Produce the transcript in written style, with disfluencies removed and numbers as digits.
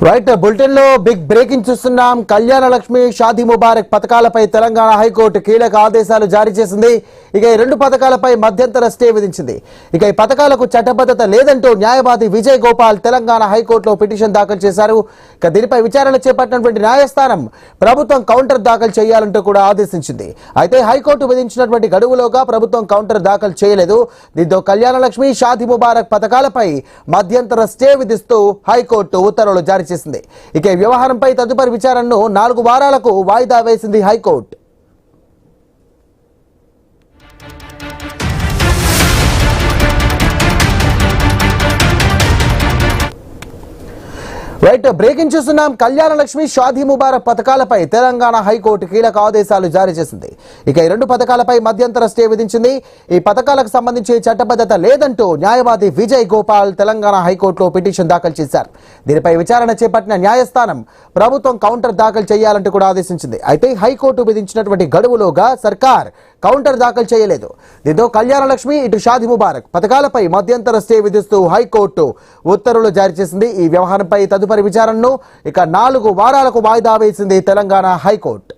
Right bulletin లో big breaking చూస్తున్నాం. కళ్యాణ లక్ష్మి షాదీ ముబారక్ పథకాలపై తెలంగాణ హైకోర్టు కీలక ఆదేశాలు జారీ చేసింది. ఇక ఈ రెండు పథకాలపై మధ్యంతర స్టే విధించింది. ఇక ఈ పథకాలకు చట్టబద్ధత లేదంటూ న్యాయవాది విజయ్ గోపాల్ తెలంగాణ హైకోర్టులో పిటిషన్ దాఖలు చేశారు. ఇక దీనిపై విచారణ చేపట్టినటువంటి న్యాయస్థానం ప్రభుత్వం కౌంటర్ దాఖలు చేయాలంటూ కూడా ఆదేశించింది. అయితే హైకోర్టు విధించినటువంటి గడువులోగా ప్రభుత్వం కౌంటర్ దాఖలు చేయలేదు. దీంతో కళ్యాణ లక్ష్మి షాదీ ముబారక్ పథకాలపై మధ్యంతర స్టే విధిస్తూ హైకోర్టు ఉత్తర్వులు జారీ చేసింది. ఇక ఈ వ్యవహారంపై తదుపరి విచారణను 4 వారాలకు వాయిదా వేసింది హైకోర్టు. రైట్ బ్రేకింగ్ చూస్తున్నాం. కళ్యాణ లక్ష్మి షాదీ ముబారక్ పథకాలపై తెలంగాణ హైకోర్టు కీలక ఆదేశాలు జారీ చేసింది. ఇక ఈ రెండు పథకాలపై మధ్యంతర స్టే విధించింది. ఈ పథకాలకు సంబంధించి చట్టబద్ధత లేదంటూ న్యాయవాది విజయ్ గోపాల్ తెలంగాణ హైకోర్టులో పిటిషన్ దాఖలు చేశారు. దీనిపై విచారణ చేపట్టిన న్యాయస్థానం ప్రభుత్వం కౌంటర్ దాఖలు చేయాలంటూ కూడా ఆదేశించింది. అయితే హైకోర్టు విధించినటువంటి గడువులోగా సర్కార్ కౌంటర్ దాఖలు చేయలేదు. దీంతో కళ్యాణ లక్ష్మి ఇటు షాదీ ముబారక్ పథకాలపై మధ్యంతర స్టే విధిస్తూ హైకోర్టు ఉత్తర్వులు జారీ చేసింది. ఈ వ్యవహారంపై తదుపరి విచారణను ఇక 4 వారాలకు వాయిదా వేసింది తెలంగాణ హైకోర్టు.